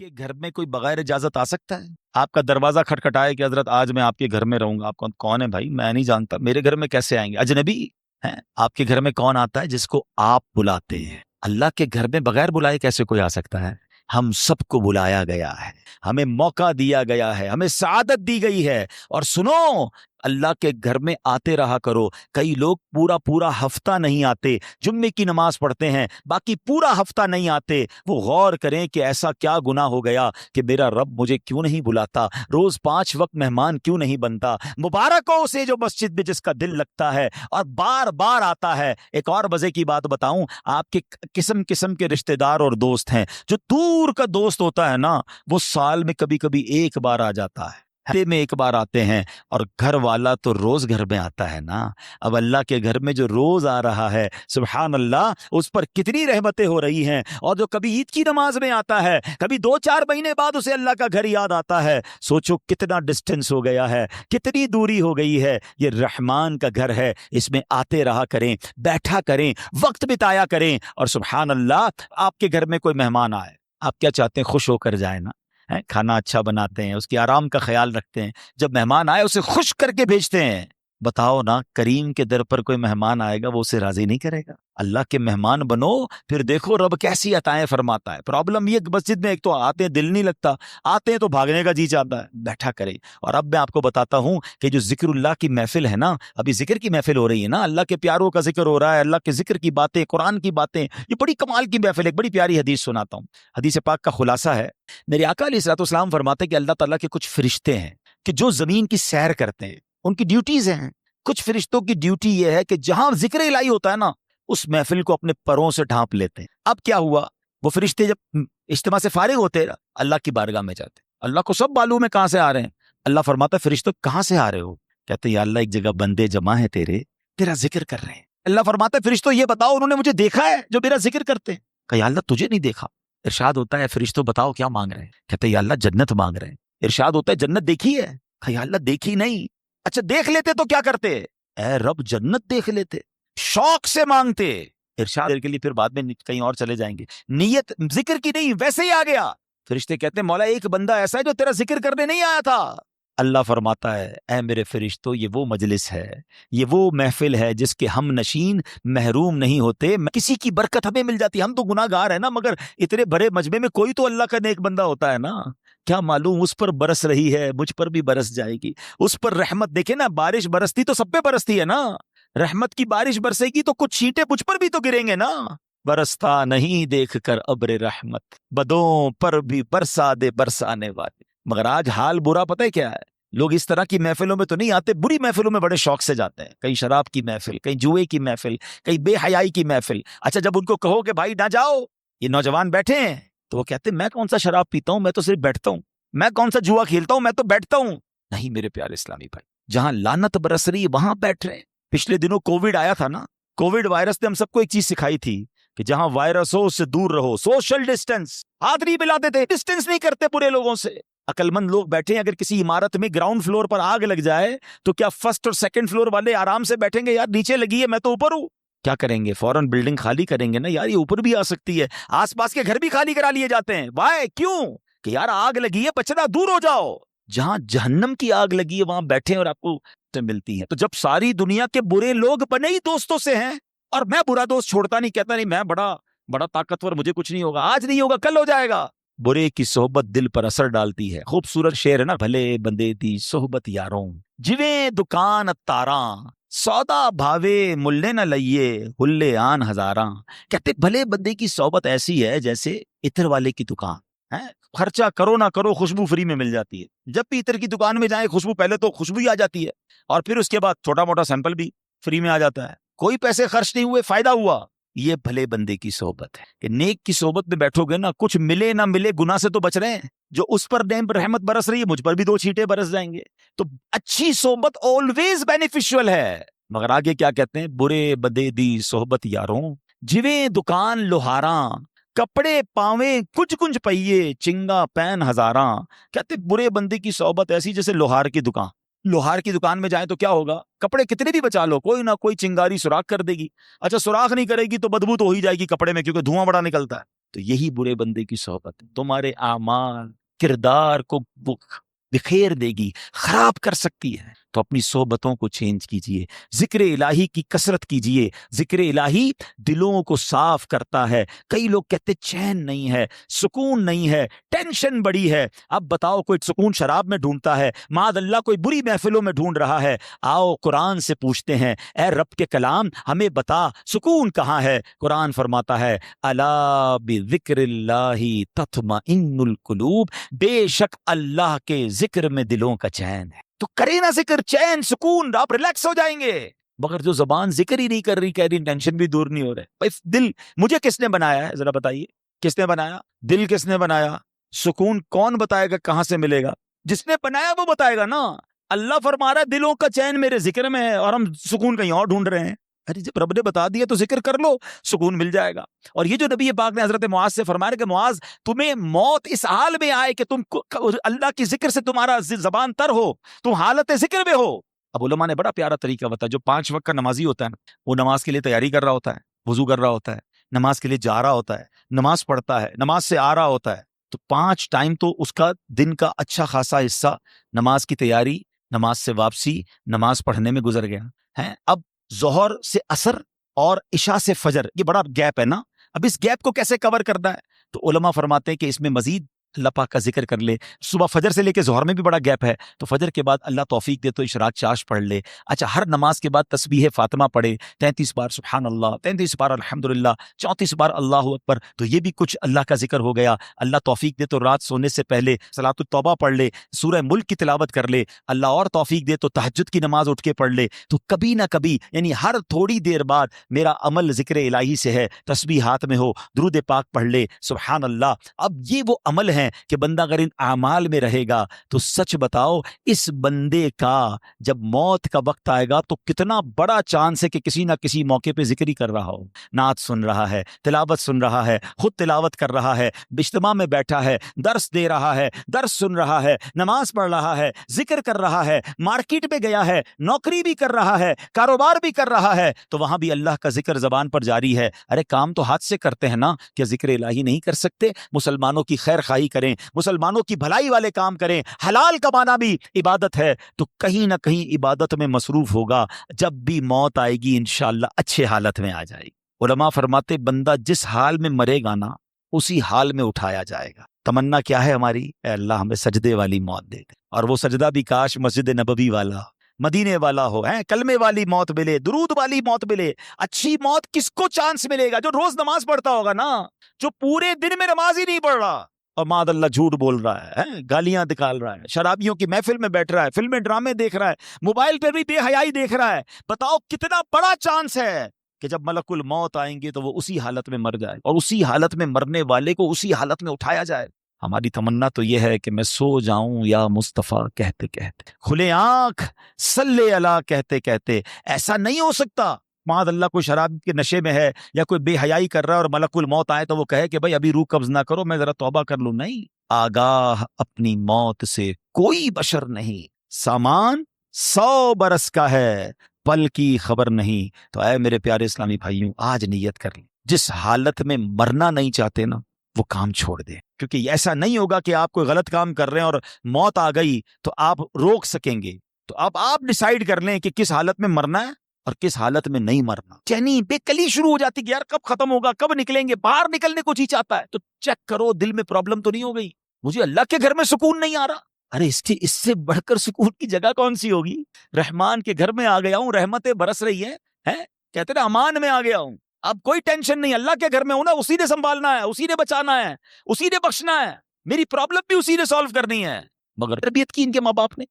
کے گھر میں کوئی بغیر اجازت آ سکتا ہے؟ آپ کا دروازہ کھٹکھٹائے کہ حضرت آج میں آپ کے گھر میں رہوں گا، آپ کون ہے بھائی؟ میں نہیں جانتا، میرے گھر میں کیسے آئیں گے؟ اجنبی ہیں؟ آپ کے گھر میں کون آتا ہے؟ جس کو آپ بلاتے ہیں۔ اللہ کے گھر میں بغیر بلائے کیسے کوئی آ سکتا ہے؟ ہم سب کو بلایا گیا ہے، ہمیں موقع دیا گیا ہے، ہمیں سعادت دی گئی ہے۔ اور سنو، اللہ کے گھر میں آتے رہا کرو۔ کئی لوگ پورا ہفتہ نہیں آتے، جمعے کی نماز پڑھتے ہیں، باقی پورا ہفتہ نہیں آتے۔ وہ غور کریں کہ ایسا کیا گناہ ہو گیا کہ میرا رب مجھے کیوں نہیں بلاتا، روز 5 وقت مہمان کیوں نہیں بنتا۔ مبارک ہو اسے جو مسجد میں جس کا دل لگتا ہے اور بار بار آتا ہے۔ ایک اور مزے کی بات بتاؤں، آپ کے قسم قسم کے رشتہ دار اور دوست ہیں۔ جو دور کا دوست ہوتا ہے نا، وہ سال میں کبھی کبھی ایک بار آ جاتا ہے، ہفتے میں ایک بار آتے ہیں، اور گھر والا تو روز گھر میں آتا ہے نا۔ اب اللہ کے گھر میں جو روز آ رہا ہے، سبحان اللہ، اس پر کتنی رحمتیں ہو رہی ہیں۔ اور جو کبھی عید کی نماز میں آتا ہے، کبھی 2-4 مہینے بعد اسے اللہ کا گھر یاد آتا ہے۔ سوچو کتنا ڈسٹینس ہو گیا ہے، کتنی دوری ہو گئی ہے۔ یہ رحمان کا گھر ہے، اس میں آتے رہا کریں، بیٹھا کریں، وقت بتایا کریں۔ اور سبحان اللہ، آپ کے گھر میں کوئی مہمان آئے، آپ کیا چاہتے ہیں؟ خوش ہو کر جائے نا۔ کھانا اچھا بناتے ہیں، اس کی آرام کا خیال رکھتے ہیں، جب مہمان آئے اسے خوش کر کے بھیجتے ہیں۔ بتاؤ نا، کریم کے در پر کوئی مہمان آئے گا وہ اسے راضی نہیں کرے گا؟ اللہ کے مہمان بنو، پھر دیکھو رب کیسی عطائیں فرماتا ہے۔ پرابلم یہ مسجد میں ایک تو آتے ہیں دل نہیں لگتا، آتے ہیں تو بھاگنے کا جی چاہتا ہے۔ بیٹھا کرے۔ اور اب میں آپ کو بتاتا ہوں کہ جو ذکر اللہ کی محفل ہے نا، ابھی ذکر کی محفل ہو رہی ہے نا، اللہ کے پیاروں کا ذکر ہو رہا ہے، اللہ کے ذکر کی باتیں، قرآن کی باتیں، یہ بڑی کمال کی محفل ہے۔ ایک بڑی پیاری حدیث سناتا ہوں، حدیث پاک کا خلاصہ ہے۔ میرے آقا علیہ الصلوۃ والسلام فرماتے ہیں کہ اللہ تعالیٰ کے کچھ فرشتے ہیں کہ جو زمین کی سیر کرتے ہیں، ان کی ڈیوٹیز ہیں۔ کچھ فرشتوں کی ڈیوٹی یہ ہے کہ جہاں ذکر الہی ہوتا ہے نا، اس محفل کو اپنے پروں سے ڈھانپ لیتے ہیں۔ اب کیا ہوا، وہ فرشتے جب اجتماع سے فارغ ہوتے ہیں، اللہ کی بارگاہ میں جاتے ہیں۔ اللہ کو سب معلوم ہے کہاں سے آ رہے ہیں۔ اللہ فرماتا ہے فرشتوں کہاں سے آ رہے ہو؟ کہتے ہیں یا اللہ ایک جگہ بندے جمع ہیں تیرا ذکر کر رہے ہیں۔ اللہ فرماتا ہے فرشتوں یہ بتاؤ انہوں نے مجھے دیکھا ہے جو میرا ذکر کرتے ہیں؟ کہ یا اللہ تجھے نہیں دیکھا۔ ارشاد ہوتا ہے فرشتوں بتاؤ کیا مانگ رہے ہیں؟ کہتے ہیں یا اللہ جنت مانگ رہے ہیں۔ ارشاد ہوتا ہے جنت دیکھی ہے؟ کہ یا اللہ دیکھی نہیں۔ اچھا دیکھ لیتے تو کیا کرتے؟ اے رب جنت دیکھ لیتے، شوق سے مانگتے۔ ارشاد کے لیے پھر بعد میں کہیں اور چلے جائیں گے، نیت ذکر کی نہیں، ویسے ہی آ گیا۔ فرشتے کہتے ہیں مولا ایک بندہ ایسا ہے جو تیرا ذکر کرنے نہیں آیا تھا۔ اللہ فرماتا ہے اے میرے فرشتوں، یہ وہ مجلس ہے، یہ وہ محفل ہے جس کے ہم نشین محروم نہیں ہوتے۔ کسی کی برکت ہمیں مل جاتی ہے، ہم تو گناہ گار ہیں نا، مگر اتنے بڑے مجمع میں کوئی تو اللہ کا نیک بندہ ہوتا ہے نا۔ کیا معلوم اس پر برس رہی ہے، مجھ پر بھی برس جائے گی۔ اس پر رحمت دیکھیں نا، بارش برستی تو سب پہ برستی ہے نا۔ رحمت کی بارش برسے گی تو کچھ چھینٹے مجھ پر بھی تو گریں گے نا۔ برستا نہیں دیکھ کر ابر رحمت، بدوں پر بھی برسا دے برسانے والے۔ مگر آج حال برا پتہ ہے کیا ہے؟ لوگ اس طرح کی محفلوں میں تو نہیں آتے، بری محفلوں میں بڑے شوق سے جاتے ہیں۔ کہیں شراب کی محفل، کہیں جوئے کی محفل، کہیں بے حیائی کی محفل۔ اچھا جب ان کو کہو کہ بھائی نہ جاؤ، یہ نوجوان بیٹھے ہیں، تو وہ کہتے ہیں میں کون سا شراب پیتا ہوں، میں تو صرف بیٹھتا ہوں۔ میں کون سا جوا کھیلتا ہوں، میں تو بیٹھتا ہوں۔ نہیں میرے پیارے اسلامی بھائی، جہاں لعنت برس رہی وہاں بیٹھ رہے ہیں۔ پچھلے دنوں کووڈ آیا تھا نا، کووڈ وائرس نے ہم سب کو ایک چیز سکھائی تھی کہ جہاں وائرس ہو اس سے دور رہو، سوشل ڈسٹینس۔ ہاتھ نہیں ملاتے تھے، ڈسٹینس نہیں کرتے برے لوگوں سے۔ عقل مند لوگ بیٹھے ہیں، اگر کسی عمارت میں گراؤنڈ فلور پر آگ لگ جائے تو کیا فرسٹ اور سیکنڈ فلور والے آرام سے بیٹھیں گے یار نیچے لگی ہے میں تو اوپر ہوں؟ کیا کریں گے؟ فوراً بلڈنگ خالی کریں گے نا، یار یہ اوپر بھی آ سکتی ہے۔ آس پاس کے گھر بھی خالی کرا لیے جاتے ہیں۔ وائے کیوں؟ کہ یار آگ لگی ہے، بچنا دور ہو جاؤ۔ جہاں جہنم کی آگ لگی ہے وہاں بیٹھیں اور آپ کو ملتی ہے۔ تو جب ساری دنیا کے برے لوگ بنے ہی دوستوں سے ہیں، اور میں برا دوست چھوڑتا نہیں، کہتا نہیں میں بڑا طاقتور، مجھے کچھ نہیں ہوگا، آج نہیں ہوگا کل ہو جائے گا۔ برے کی صحبت دل پر اثر ڈالتی ہے۔ خوبصورت شعر ہے نا، بھلے بندے دی صحبت یاروں، جویں دکان تاراں، سودا بھاوے ملے نہ لئیے ہلے آن ہزاراں۔ کہتے بھلے بندے کی صحبت ایسی ہے جیسے عطر والے کی دکان ہے، خرچہ کرو نہ کرو خوشبو فری میں مل جاتی ہے۔ جب بھی عطر کی دکان میں جائیں خوشبو، پہلے تو خوشبو ہی آ جاتی ہے، اور پھر اس کے بعد چھوٹا موٹا سیمپل بھی فری میں آ جاتا ہے۔ کوئی پیسے خرچ نہیں ہوئے، فائدہ ہوا۔ یہ بھلے بندے کی صحبت ہے کہ نیک کی صحبت میں بیٹھو گے نا، کچھ ملے نہ ملے گناہ سے تو بچ رہے ہیں۔ جو اس پر رحمت برس رہی ہے مجھ پر بھی 2 چھینٹے برس جائیں گے۔ تو اچھی صحبت آلویز بینیفیشل ہے۔ مگر آگے کیا کہتے ہیں؟ برے بدے دی صحبت یاروں، جویں دکان لوہاراں، کپڑے پاویں کچھ کنج پئیے چنگا پین ہزاراں۔ کہتے برے بندے کی صحبت ایسی جیسے لوہار کی دکان۔ لوہار کی دکان میں جائیں تو کیا ہوگا؟ کپڑے کتنے بھی بچا لو، کوئی نہ کوئی چنگاری سوراخ کر دے گی۔ اچھا سوراخ نہیں کرے گی تو بدبو تو ہو ہی جائے گی کپڑے میں، کیونکہ دھواں بڑا نکلتا ہے۔ تو یہی برے بندے کی صحبت ہے، تمہارے اعمال کردار کو وہ بکھیر دے گی، خراب کر سکتی ہے۔ تو اپنی صحبتوں کو چینج کیجئے، ذکر الہی کی کثرت کیجئے۔ ذکر الہی دلوں کو صاف کرتا ہے۔ کئی لوگ کہتے چین نہیں ہے، سکون نہیں ہے، ٹینشن بڑی ہے۔ اب بتاؤ کوئی سکون شراب میں ڈھونڈتا ہے، معاذ اللہ کوئی بری محفلوں میں ڈھونڈ رہا ہے، آؤ قرآن سے پوچھتے ہیں، اے رب کے کلام ہمیں بتا سکون کہاں ہے۔ قرآن فرماتا ہے الا بذکر اللہ تطمئن القلوب، بے شک اللہ کے ذکر میں دلوں کا چین ہے۔ تو کرے نا ذکر، چین سکون، آپ ریلیکس ہو جائیں گے۔ مگر جو زبان ذکر ہی نہیں کر رہی، کہہ رہی ٹینشن بھی دور نہیں ہو رہے۔ بھائی دل مجھے کس نے بنایا ہے ذرا بتائیے، کس نے بنایا؟ دل کس نے بنایا؟ سکون کون بتائے گا کہاں سے ملے گا؟ جس نے بنایا وہ بتائے گا نا۔ اللہ فرما رہا ہے دلوں کا چین میرے ذکر میں ہے، اور ہم سکون کہیں اور ڈھونڈ رہے ہیں۔ ارے جب رب نے بتا دیا تو ذکر کر لو، سکون مل جائے گا۔ اور یہ جو نبی پاک نے حضرت معاذ سے فرمایا کہ معاذ تمہیں موت اس حال میں آئے کہ تم اللہ کی ذکر سے تمہارا زبان تر ہو، تم حالت ذکر میں ہو۔ اب علماء نے بڑا پیارا طریقہ بتایا، جو 5 وقت کا نمازی ہوتا ہے نا، وہ نماز کے لیے تیاری کر رہا ہوتا ہے، وضو کر رہا ہوتا ہے، نماز کے لیے جا رہا ہوتا ہے، نماز پڑھتا ہے، نماز سے آ رہا ہوتا ہے، تو 5 ٹائم تو اس کا دن کا اچھا خاصا حصہ نماز کی تیاری، نماز سے واپسی، نماز پڑھنے میں گزر گیا ہے۔ اب ظہر سے عصر اور عشاء سے فجر، یہ بڑا گیپ ہے نا، اب اس گیپ کو کیسے کور کرنا ہے؟ تو علماء فرماتے ہیں کہ اس میں مزید اللہ پاک کا ذکر کر لے۔ صبح فجر سے لے کے ظہر میں بھی بڑا گیپ ہے، تو فجر کے بعد اللہ توفیق دے تو اشراق چاش پڑھ لے۔ اچھا، ہر نماز کے بعد تسبیح فاطمہ پڑھے، 33 بار سبحان اللہ، 33 بار الحمدللہ، 34 بار اللہ اکبر، تو یہ بھی کچھ اللہ کا ذکر ہو گیا۔ اللہ توفیق دے تو رات سونے سے پہلے صلاۃ التوبہ پڑھ لے، سورہ ملک کی تلاوت کر لے، اللہ اور توفیق دے تو تہجد کی نماز اٹھ کے پڑھ لے۔ تو کبھی نہ کبھی، یعنی ہر تھوڑی دیر بعد میرا عمل ذکر الہی سے ہے، تسبیح ہاتھ میں ہو، درود پاک پڑھ لے، سبحان اللہ۔ اب یہ وہ عمل ہیں کہ بندہ اگر ان اعمال میں رہے گا تو سچ بتاؤ اس بندے کا جب موت کا وقت آئے گا تو کتنا بڑا چانس ہے کہ کسی نہ کسی موقع پہ ذکر ہی کر رہا ہو، نعت سن رہا ہے، تلاوت سن رہا ہے، خود تلاوت کر رہا ہے، اجتماع میں بیٹھا ہے، درس دے رہا ہے، درس سن رہا ہے، نماز پڑھ رہا ہے، ذکر کر رہا ہے، مارکیٹ میں گیا ہے، نوکری بھی کر رہا ہے، کاروبار بھی کر رہا ہے، تو وہاں بھی اللہ کا ذکر زبان پر جاری ہے۔ ارے کام تو ہاتھ سے کرتے ہیں نا، کیا ذکر الہی نہیں کر سکتے؟ مسلمانوں کی خیر خواہی کریں، مسلمانوں کی بھلائی والے کام کریں، حلال کمانا بھی عبادت ہے۔ تو کہیں نہ کہیں عبادت میں مصروف ہوگا، جب بھی موت آئے گی انشاءاللہ اچھے حالت میں آ جائے گی۔ علماء فرماتے بندہ جس حال میں مرے گا نا اسی حال میں اٹھایا جائے گا۔ تمنا کیا ہے ہماری؟ اے اللہ ہمیں سجدے والی موت دے دے، اور وہ سجدہ بھی کاش مسجد نبوی والا، مدینے والا ہو، کلمے والی موت ملے، درود والی موت ملے۔ اچھی موت کس کو چانس ملے گا؟ جو روز نماز پڑھتا ہوگا نا، جو پورے دن میں نماز ہی نہیں پڑھ رہا اور معاذ اللہ جھوٹ بول رہا ہے، گالیاں نکال رہا ہے، شرابیوں کی محفل میں بیٹھ رہا ہے، فلمیں ڈرامے دیکھ رہا ہے، موبائل پہ بھی بے حیائی دیکھ رہا ہے۔ بتاؤ کتنا بڑا چانس ہے کہ جب ملک الموت آئیں گے تو وہ اسی حالت میں مر جائے، اور اسی حالت میں مرنے والے کو اسی حالت میں اٹھایا جائے۔ ہماری تمنا تو یہ ہے کہ میں سو جاؤں یا مصطفیٰ کہتے کہتے، کھلے آنکھ صلی اللہ کہتے کہتے۔ ایسا نہیں ہو سکتا معاذ اللہ کوئی شراب کے نشے میں ہے یا کوئی بے حیائی کر رہا ہے اور ملک الموت آئے تو وہ کہے کہ بھائی ابھی روح قبض نہ کرو، میں ذرا توبہ کر لوں۔ نہیں، آگاہ اپنی موت سے کوئی بشر نہیں، سامان 100 برس کا ہے، پل کی خبر نہیں۔ تو اے میرے پیارے اسلامی بھائیوں، آج نیت کر لیں، جس حالت میں مرنا نہیں چاہتے نا وہ کام چھوڑ دیں، کیونکہ ایسا نہیں ہوگا کہ آپ کوئی غلط کام کر رہے ہیں اور موت آ گئی تو آپ روک سکیں گے۔ تو اب آپ ڈیسائیڈ کر لیں کہ کس حالت میں مرنا ہے اور کس حالت میں نہیں مرنا۔ چینی بے کلی شروع ہو جاتی کہ یار کب ختم ہوگا، کب نکلیں گے، باہر نکلنے کو جی چاہتا ہے، تو چیک کرو دل میں پرابلم تو نہیں ہو گئی، مجھے اللہ کے گھر میں سکون نہیں آ رہا۔ ارے اس سے بڑھ کر سکون کی جگہ کون سی ہوگی؟ رحمان کے گھر میں آ گیا ہوں، رحمتیں برس رہی ہیں، کہتے ہیں امان میں آ گیا ہوں، اب کوئی ٹینشن نہیں، اللہ کے گھر میں ہوں نا، اسی نے سنبھالنا ہے، اسی نے بچانا ہے، اسی نے بخشنا ہے، میری پرابلم بھی اسی نے سالو کرنی ہے۔ مگر تربیت کی ان کے ماں باپ نے،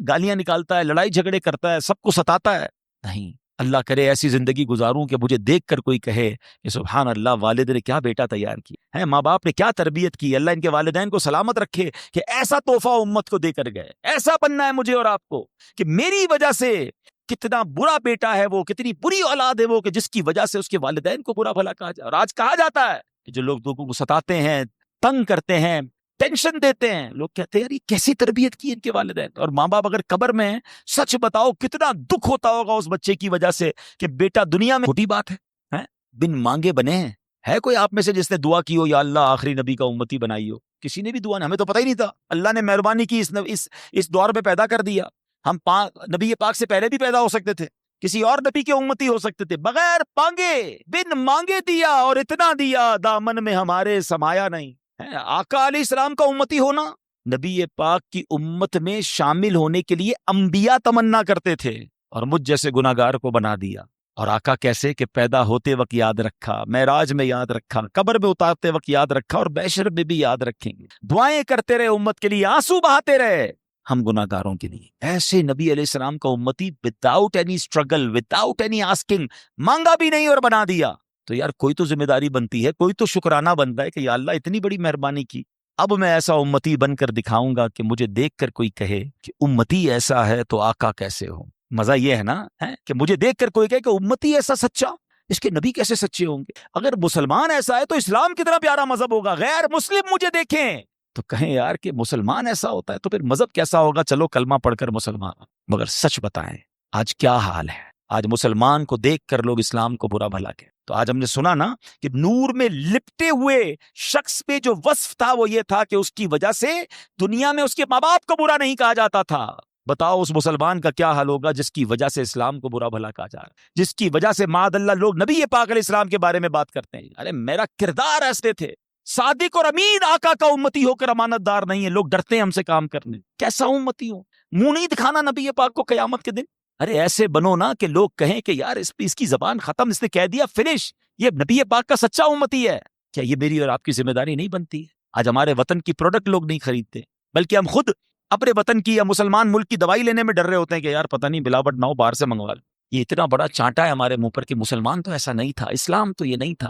گالیاں نکالتا ہے، لڑائی جھگڑے کرتا ہے، سب کو ستاتا ہے۔ نہیں، اللہ کرے ایسی زندگی گزاروں کہ مجھے دیکھ کر کوئی کہے کہ سبحان اللہ، والد نے کیا بیٹا تیار کیا ہے، ماں باپ نے کیا تربیت کی، اللہ ان کے والدین کو سلامت رکھے کہ ایسا تحفہ امت کو دے کر گئے۔ ایسا بننا ہے مجھے اور آپ کو کہ میری وجہ سے کتنا برا بیٹا ہے وہ، کتنی بری اولاد ہے وہ کہ جس کی وجہ سے اس کے والدین کو برا بھلا کہا جائے۔ اور آج کہا جاتا ہے کہ جو لوگ لوگوں کو ستاتے ہیں، تنگ کرتے ہیں، ٹینشن دیتے ہیں، لوگ کہتے ہیں یار یہ کیسی تربیت کی ان کے والدین۔ اور ماں باپ اگر قبر میں ہیں، سچ بتاؤ کتنا دکھ ہوتا ہوگا اس بچے کی وجہ سے کہ بیٹا دنیا میں، چھوٹی بات ہے، بن مانگے بنے ہیں، ہے کوئی آپ میں سے جس نے دعا کی ہو یا اللہ آخری نبی کا امتی بنائی ہو؟ کسی نے بھی دعا نہیں، ہمیں تو پتہ ہی نہیں تھا، اللہ نے مہربانی کی اس دور میں پیدا کر دیا. ہم نبی پاک سے پہلے بھی پیدا ہو سکتے تھے، کسی اور نبی کے امتی ہو سکتے تھے، بغیر مانگے بن مانگے دیا، اور اتنا دیا دامن میں ہمارے سمایا نہیں. آقا علیہ السلام کا امتی ہونا، نبی پاک کی امت میں شامل ہونے کے لیے انبیاء تمنا کرتے تھے، اور مجھ جیسے گناہگار کو بنا دیا. اور آقا کیسے کہ پیدا ہوتے وقت یاد رکھا، معراج میں یاد رکھا، قبر میں اتارتے وقت یاد رکھا، اور بحشر میں بھی یاد رکھیں گے. دعائیں کرتے رہے امت کے لیے، آنسو بہاتے رہے ہم گناہگاروں کے لیے. ایسے نبی علیہ السلام کا امتی without any struggle, without any asking, مانگا بھی نہیں اور بنا دیا. تو یار کوئی تو ذمہ داری بنتی ہے، کوئی تو شکرانہ بنتا ہے کہ یا اللہ اتنی بڑی مہربانی کی. اب میں ایسا امتی بن کر دکھاؤں گا کہ مجھے دیکھ کر کوئی کہے کہ امتی ایسا ہے تو آقا کیسے ہو. مزہ یہ ہے نا کہ مجھے دیکھ کر کوئی کہے کہ امتی ایسا سچا، اس کے نبی کیسے سچے ہوں گے. اگر مسلمان ایسا ہے تو اسلام کتنا پیارا مذہب ہوگا. غیر مسلم مجھے دیکھیں تو کہیں یار کہ مسلمان ایسا ہوتا ہے تو پھر مذہب کیسا ہوگا. چلو کلمہ پڑھ کر مسلمان، مگر سچ بتائیں آج کیا حال ہے. آج مسلمان کو دیکھ کر لوگ اسلام کو برا بھلا کہتے. تو آج ہم نے سنا نا کہ نور میں لپٹے ہوئے شخص پہ جو وصف تھا وہ یہ تھا کہ اس کی وجہ سے دنیا میں اس کے ماں باپ کو برا نہیں کہا جاتا تھا. بتاؤ اس مسلمان کا کیا حال ہوگا جس کی وجہ سے اسلام کو برا بھلا کہا جا رہا ہے، جس کی وجہ سے معاذ اللہ لوگ نبی پاک علیہ السلام کے بارے میں بات کرتے ہیں. ارے میرا کردار ایسے تھے، صادق اور امین آقا کا امتی ہو کر امانت دار نہیں ہے. لوگ ڈرتے ہیں ہم سے کام کرنے. کیسا امتی ہو؟ منہ نہیں دکھانا نبی پاک کو قیامت کے دن. ارے ایسے بنو نا کہ لوگ کہیں کہ یار اس کی زبان ختم، اس نے کہہ دیا فنش، یہ نبی پاک کا سچا امتی ہے. کیا یہ میری اور آپ کی ذمہ داری نہیں بنتی ہے؟ آج ہمارے وطن کی پروڈکٹ لوگ نہیں خریدتے، بلکہ ہم خود اپنے وطن کی یا مسلمان ملک کی دوائی لینے میں ڈر رہے ہوتے ہیں کہ یار پتہ نہیں ملاوٹ نہ ہو، باہر سے منگوا لیں. یہ اتنا بڑا چانٹا ہے ہمارے منہ پر کہ مسلمان تو ایسا نہیں تھا، اسلام تو یہ نہیں تھا.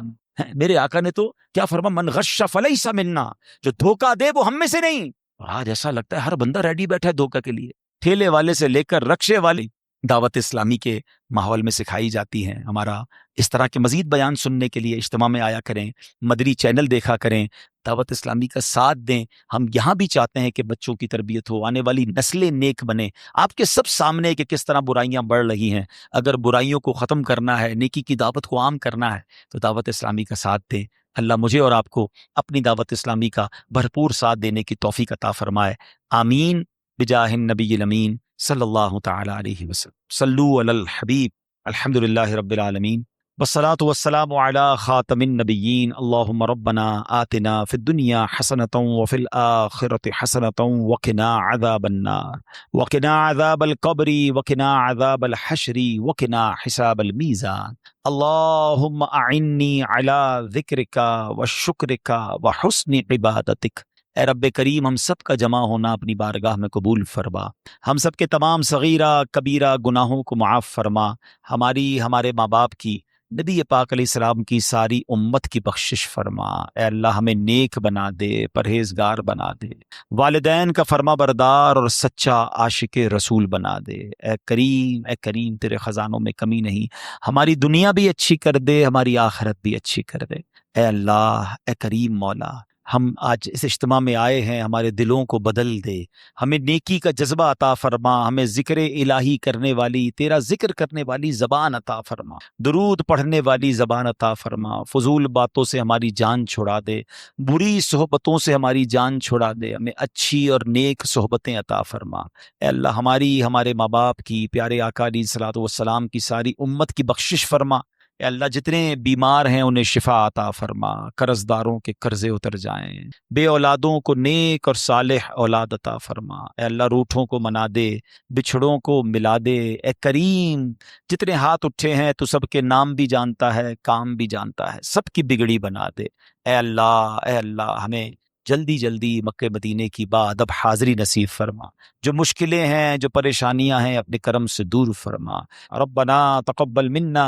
میرے آقا نے تو کیا فرما، من غش فلیس منا، جو دھوکہ دے وہ ہم میں سے نہیں. اور آج ایسا لگتا ہے ہر بندہ ریڈی بیٹھا ہے دھوکہ کے لیے. ٹھیلے والے سے لے کر رکشے والے دعوت اسلامی کے ماحول میں سکھائی جاتی ہیں. ہمارا اس طرح کے مزید بیان سننے کے لیے اجتماع میں آیا کریں، مدری چینل دیکھا کریں، دعوت اسلامی کا ساتھ دیں. ہم یہاں بھی چاہتے ہیں کہ بچوں کی تربیت ہو، آنے والی نسلیں نیک بنے. آپ کے سب سامنے کہ کس طرح برائیاں بڑھ رہی ہیں. اگر برائیوں کو ختم کرنا ہے، نیکی کی دعوت کو عام کرنا ہے تو دعوت اسلامی کا ساتھ دیں. اللہ مجھے اور آپ کو اپنی دعوت اسلامی کا بھرپور ساتھ دینے کی توفیق عطا فرمائے. آمین بجاہ النبی الامین صلی اللہ تعالی علیہ وسلم. صلو علی الحبیب. الحمدللہ رب العالمین، والصلاة والسلام على خاتم النبیین. اللہم ربنا آتنا فی الدنیا حسنة وفی الآخرة حسنة وقنا عذاب النار وقنا عذاب القبر وقنا عذاب الحشر وقنا حساب المیزان. اللہم اعنی علی ذکرک وشکرک وحسن عبادتک. اے رب کریم ہم سب کا جمع ہونا اپنی بارگاہ میں قبول فرما. ہم سب کے تمام صغیرہ کبیرہ گناہوں کو معاف فرما. ہمارے ماں باپ کی، نبی پاک علیہ السلام کی ساری امت کی بخشش فرما. اے اللہ ہمیں نیک بنا دے، پرہیزگار بنا دے، والدین کا فرما بردار اور سچا عاشق رسول بنا دے. اے کریم تیرے خزانوں میں کمی نہیں. ہماری دنیا بھی اچھی کر دے، ہماری آخرت بھی اچھی کر دے. اے اللہ، اے کریم مولا، ہم آج اس اجتماع میں آئے ہیں، ہمارے دلوں کو بدل دے. ہمیں نیکی کا جذبہ عطا فرما. ہمیں ذکر الہی کرنے والی، تیرا ذکر کرنے والی زبان عطا فرما. درود پڑھنے والی زبان عطا فرما. فضول باتوں سے ہماری جان چھڑا دے، بری صحبتوں سے ہماری جان چھڑا دے. ہمیں اچھی اور نیک صحبتیں عطا فرما. اے اللہ ہمارے ماں باپ کی، پیارے آقا علیہ الصلوۃ والسلام کی ساری امت کی بخشش فرما. اے اللہ جتنے بیمار ہیں انہیں شفا عطا فرما. قرض داروں کے قرضے اتر جائیں. بے اولادوں کو نیک اور صالح اولاد عطا فرما. اے اللہ روٹھوں کو منا دے، بچھڑوں کو ملا دے. اے کریم جتنے ہاتھ اٹھے ہیں تو سب کے نام بھی جانتا ہے، کام بھی جانتا ہے، سب کی بگڑی بنا دے. اے اللہ ہمیں جلدی مکہ مدینے کی بعد اب حاضری نصیب فرما. جو مشکلیں ہیں، جو پریشانیاں ہیں، اپنے کرم سے دور فرما. ربنا تقبل منا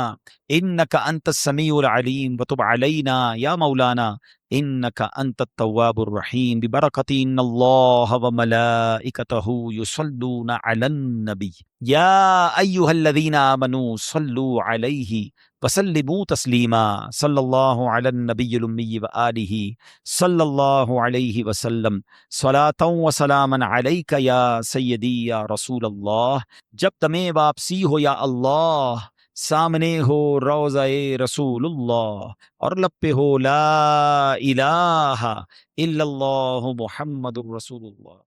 انک انت السمیع العلیم وتب علینا یا مولانا انک انت التواب الرحیم ببرکۃ ان اللہ وملائکتہ یصلون علی النبی یا ایھا الذین آمنوا صلوا علیہ وسلموا تسلیما. صلی اللہ علی النبی الامی وآلہ صلی اللہ علیہ وسلم. صلاۃ و سلاما علیک یا سیدی یا رسول اللہ. جب تمہیں واپسی ہو یا اللہ سامنے ہو روضہ رسول اللہ اور لب پہ ہو لا الہ الا اللہ محمد الرسول اللہ.